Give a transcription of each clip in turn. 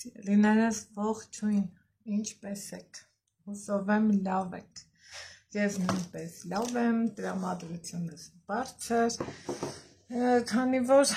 Սիրելիներս ողջույն, ինչպես եք, հուսով եմ լավ եք, ես նույնպես լավ եմ, տրամադրությունս բարձր, քանի որ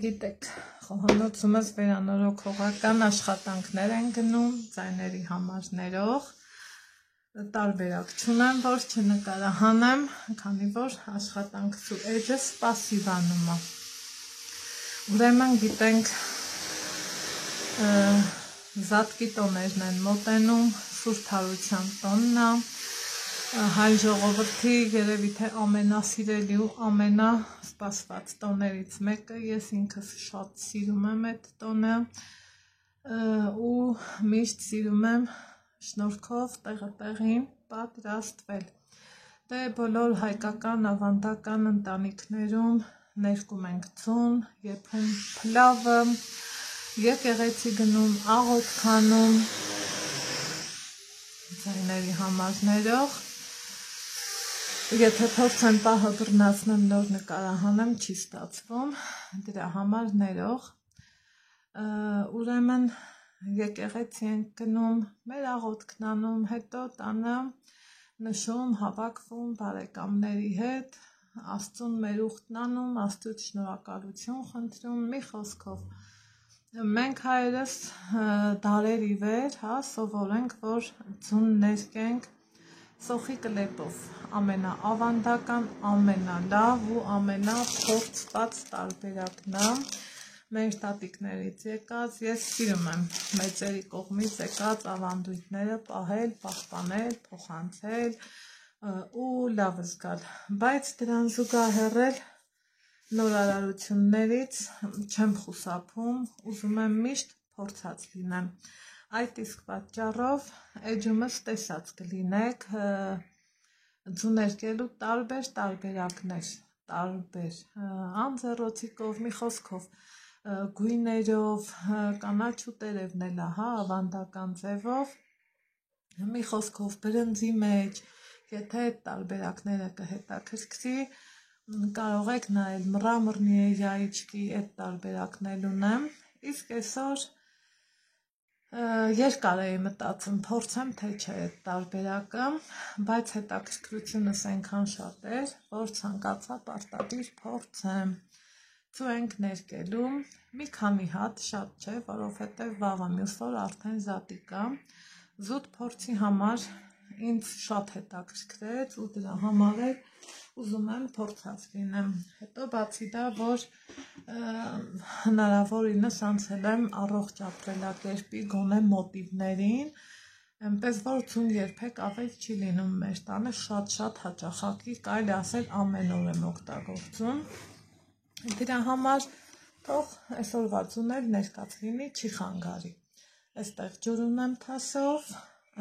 գիտեք, խոհանոցումս վերանորոգողական աշխատանքներ են գնում, ձայների համար ներող, տարբերակ չունեմ, որ չնկարահանեմ, քանի որ աշխատանքցու էջը սպասիվանում է, ուրեմն գիտենք, Զատկի տոներն են մոտենում, Սուրբ Հարության տոնն է, հայ ժողովրդի երևի թե ամենասիրելի ու ամենասպասված տոներից մեկը, ես ինքս շատ սիրում եմ այդ տոնը ու միշտ սիրում եմ շնորհքով տեղին պատրաստվել։ Դե բոլոր հայկական ավանդական ընտանիքներում ներկում ենք ձուն, եփում փլավը, եկեղեցի գնում, աղոթ քանում, ձայների համար ներող, եթե փորձեմ պահը բռնացնեմ նոր նկարահանեմ, չի ստացվում, դրա համար ներող, ուրեմն եկեղեցի ենք գնում, մեր աղոթքն անում, հետո տանը նշում, հավաքվում բարեկամների հետ, Աստծուն մեր ուխտն անում, Աստծուց շնորհակալություն խնդրում, մի խոսքով մենք հայերս դարերի վեր սովորենք, որ ձուն ներկենք սոխի կլեպով, ամենաավանդական, ամենալավ ու ամենափորձված տարբերակն է, մեր տատիկներից եկած, ես սիրում եմ մեծերի կողմից եկած ավանդույթները պահել, պահպանել, փոխանցել ու լավ զգալ, բայց դրան զուգահեռ նորարարություններից չեմ խուսափում, ուզում եմ միշտ փորձած լինեմ, այդ իսկ պատճառով էջումս տեսած կլինեք ձուներկելու տարբեր տարբերակներ, տարբեր անձեռոցիկով, մի խոսքով, գույներով, կանաչ ու տերևն էլ ավանդական ձևով, մի խոսքով բրնձի մեջ, եթե այդ տարբերակները կհետաքրքրի, կարող եք նայել մռամռնի яички այդ տարբերակներ ունեմ, իսկ այսօր երկար էի մտածում, փորձեմ թե չէ այդ տարբերակը, բայց հետաքրքրությունս այնքան շատ էր, որ ցանկացա պարտադիր փորձեմ, ցու ենք ներկելու, մի քանի հատ, շատ չէ, որովհետև վաղը մյուս օր արդեն զատիկ է, զուտ փորձի համար ինձ շատ հետաքրքրեց ու դրա համար էլ ուզում եմ փորձած լինեմ, հետո բացի դա, որ հնարավորինս անցել եմ առողջ ապրելակերպի գոնե մոտիվներին, այնպես որ ձուն երբեք ավել չի լինում մեր տանը, շատ հաճախակի, կարելի ասել ամեն օր եմ օգտագործում, դրա համար թող այսօրվա ձուն էլ ներկած լինի, չի խանգարի, այստեղ ջուր ունեմ թասով,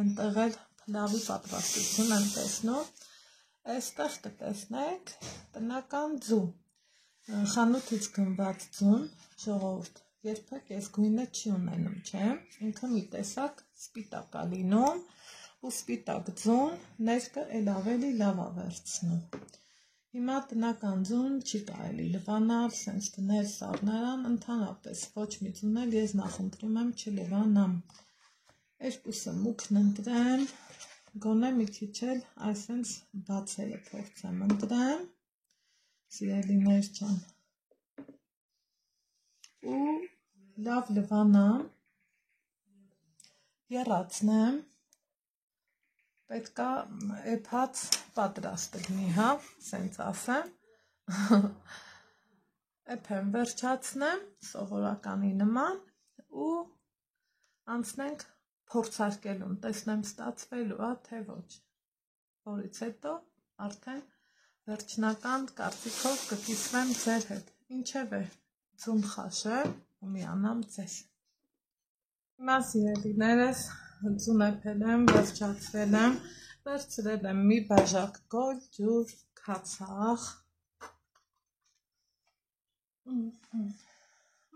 այնտեղ էլ փլավի պատրաստություն եմ տեսնում, այստեղ կտեսնեք տնական ձու, խանութից գնված ձուն, ժողովուրդ, երբեք այս գույնը չի ունենում, չէ, ինքը մի տեսակ սպիտակ է լինում ու սպիտակ ձուն ներկը էլ ավելի լավ է վերցնում, հիմա տնական ձուն չի կարելի լվանալ, սենց դնել սառնարան, ընդհանրապես ոչ մի ձուն էլ ես նախընտրում եմ չլվանամ, երկուսը մուկն ընտրեմ, գոնե մի քիչ էլ այսենց բացերը փորձեմ ընտրեմ, սիրելիներ ջան, ու լավ լվանամ, եռացնեմ, պետքա էփած պատրաստ լինի, սենց ասեմ, էփեմ վերջացնեմ, սովորականի նման ու անցնենք փորձարկելուն, տեսնեմ ստացվելու է, թե ոչ, որից հետո արդեն վերջնական կարծիքով կկիսվեմ ձեր հետ, ինչև է ձուն խաշեմ ու միանամ ձեզ։ Հիմա սիրելիներս ձուն էփել եմ, վերջացրել եմ, վերցրել եմ մի բաժակ գորգ, ջուր, քացախ,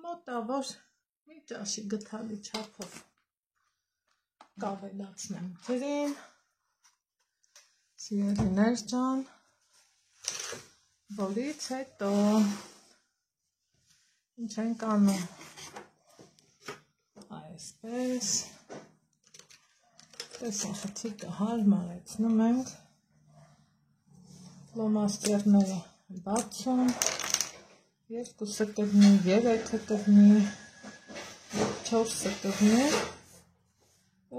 մոտավոր մի ճաշի գթալի չափով կավելացնեմ ջրին, սիրելիներ ջան, որից հետո ինչ ենք անում, այսպես տեսան խցիկը հարմարեցնում ենք ֆլոմաստերները բացում 2-ը կգնի, 3-ը կգնի, 4-ը կգնի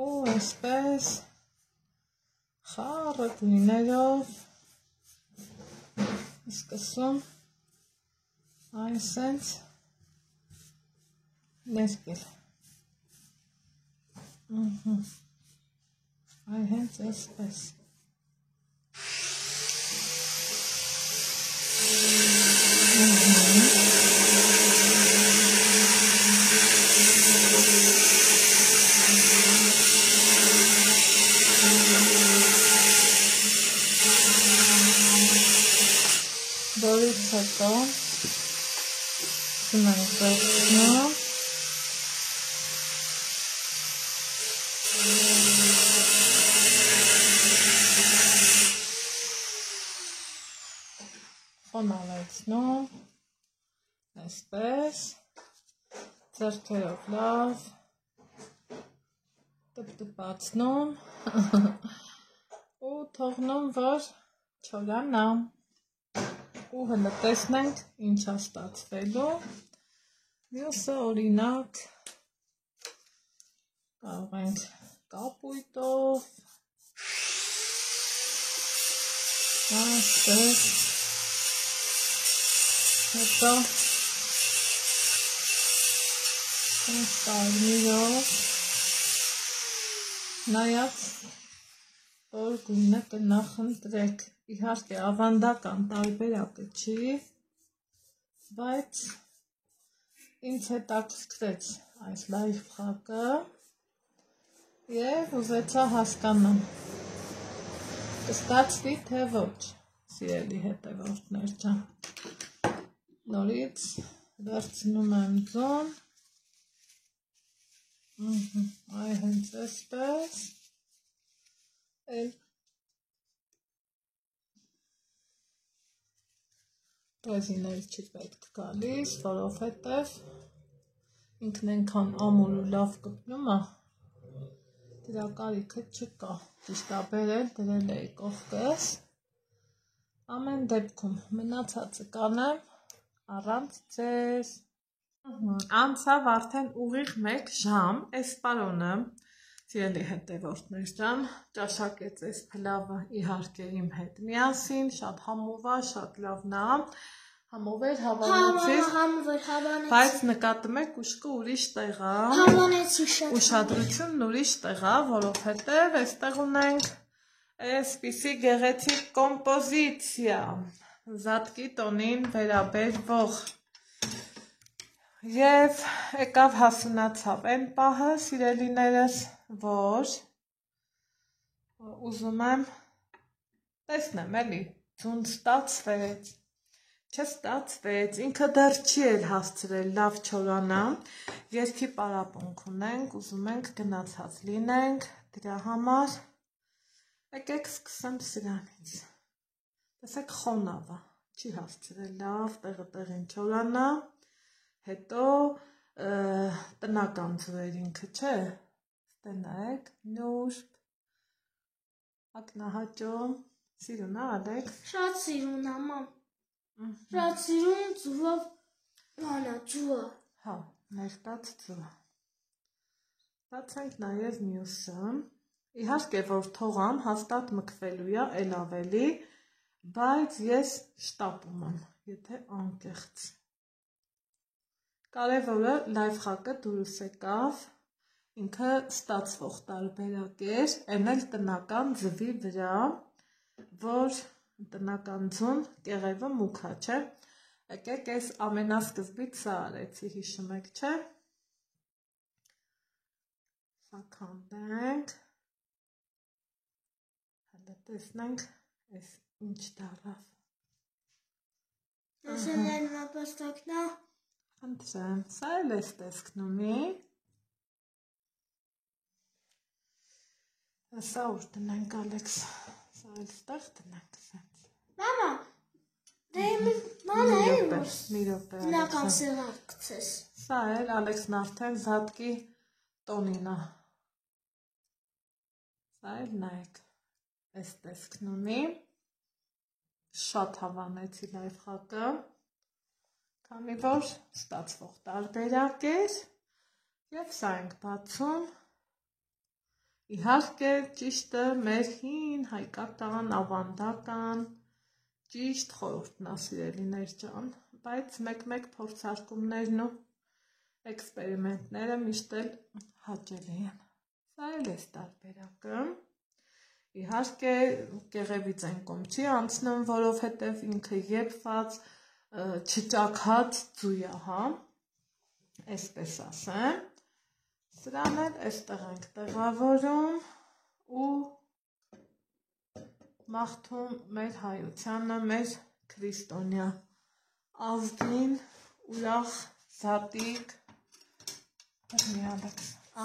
ու այսպես խառը գույներով սկսում այն սենց ներկել այն հենց այսպես Որից հետո սնանք վերցնում խոնավեցնում այսպես ձեռքերով լավ տպտպացնում ու թողնում, որ չորանա ու հլը տեսնենք ինչա ստացվելու մյուսը օրինակ կարող ենք կապույտով այսպես հետո կարմիրով նայած որ գույնը կնախընտրեք իհարկե ավանդական տարբերակը չի, բայց ինձ հետաքրքրեց այս լայվ խաղը և ուզեցա հասկանամ կստացվի թե ոչ, սիրելի հետևորդներ ջան։ Նորից վերցնում եմ ձուն, այ հենց այսպես, ռեզինել չի պետք գալիս, որովհետև ինքն ենքան ամուր ու լավ կպնում է, դրա կարիքը չկա, ճիշտ է բերել, դրել էի կողքս, ամեն դեպքում մնացածը կանեմ առանց ձեզ, անցավ արդեն ուղիղ 1 ժամ, այս պարոնը, սիրելի հետևորդներ ջան, ճաշակեց այս փլավը իհարկե իմ հետ միասին, շատ համով է, շատ լավն է, համով էր, հավանեցիր, բայց նկատում եք ուշքը ուրիշ տեղ է, ուշադրությունն ուրիշ տեղ է, որովհետև այստեղ ունենք այսպիսի գեղեցիկ կոմպոզիցիա, Զատկի տոնին վերաբերվող և եկավ հասունացավ այն պահը, սիրելիներս, որ ուզում եմ տեսնեմ էլի, ձուն ստացվեց, չստացվեց, ինքը դեռ չի էլ հասցրել լավ չորանա, երկի պարապունք ունենք, ուզում ենք գնացած լինենք, դրա համար եկեք սկսեմ սրանից, տեսեք խոնավը, չի հասցրել լավ, տեղը տեղին չորանա, հետո տնական ձուեր ինքը չէ, ստենայեք, նուրբ, ակնահաճոմ, սիրուն է ալեք? Շատ սիրուն աման, շատ սիրուն ձուով, մանա ձուը։ Հա, ներտած ձուը, բացենք նաև մյուսը, իհարկե որ թողամ, հաստատ մկվելու է էլ ավելի, բայց ես շտապում եմ, եթե անկեղծ։ Կարևորը լայվ խաղը դուրս եկավ, ինքը ստացվող տարբերակ էր, այն էլ տնական ձվի վրա, որ տնական ձուն կեղևը մուքա չէ, եկեք այս ամենասկզբից սա արեցի, հիշում եք չէ, սա քանդենք, հələ տեսնենք այս ինչ դարավ։ Ես էլ են նապաստակնա։ Խնդրեմ, սա էլ ես տեսքնումի, սա ուր տնենք Ալեքս, սա էլ ստեղ տնենք սենց։ Մամա, մանա էլ որ մի րոպե տնական սեղան կցես։ Սա էլ Ալեքսն արդեն Զատկի տոնին է։ Սա էլ նայեք, այս տեսքն ունի, շատ հավանեցի լայվ խակը, քանի որ ստացվող տարբերակ էր, և սա ենք բացում, իհարկե ճիշտը մեր հին հայկական ավանդական ճիշտ խորհուրդն է սիրելիներ ջան, բայց մեկ-մեկ փորձարկումներն ու էքսպերիմենտները միշտ էլ հաճելի են։ Սա էլ է տարբերակը։ Իհարկե կեղևից են կողմ չի անցնում, որովհետև ինքը եփված չճաքած ձույ է, հա, այսպես ասեմ։ Սրան էլ այստեղ ենք տեղավորում ու մաղթում մեր հայությանը, մեր քրիստոնյա ազգին, ուրախ, զատիկ,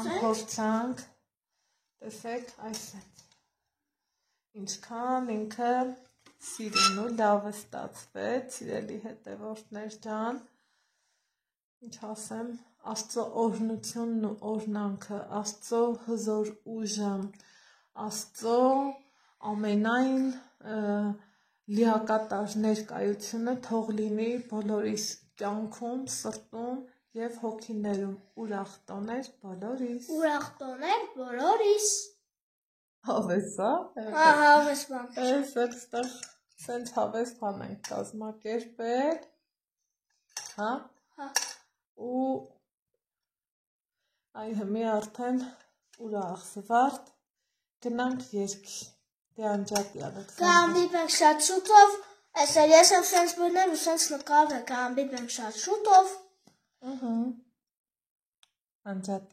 ամփորձանք, տեսեք այսպես, ինչքան ինքը սիրուն ու լավը ստացվեց, սիրելի հետևորդներ ջան, ինչ ասեմ, Աստծո օրհնությունն ու օրհնանքը, Աստծո հզոր ուժը, Աստծո ամենայն լիակատար ներկայությունը թող լինի բոլորիս կյանքում, սրտում և հոգիներում, ուրախ տոներ բոլորիս։ Ուրախ տոներ բոլորիս։ Հավես, հա։ Հավես բան։ Այս այստեղ սենց հավես բան ենք կազմակերպել, հա։ Ու այ հիմի արդեն ուրախ զվարթ գնանք երկի։ Դե անջատի Ալեքսանդր։ Կհանդիպենք շատ շուտով, այսօր ես եմ սենց բնել ու սենց նկարել, կհանդիպենք շատ շուտով։ Անջատի։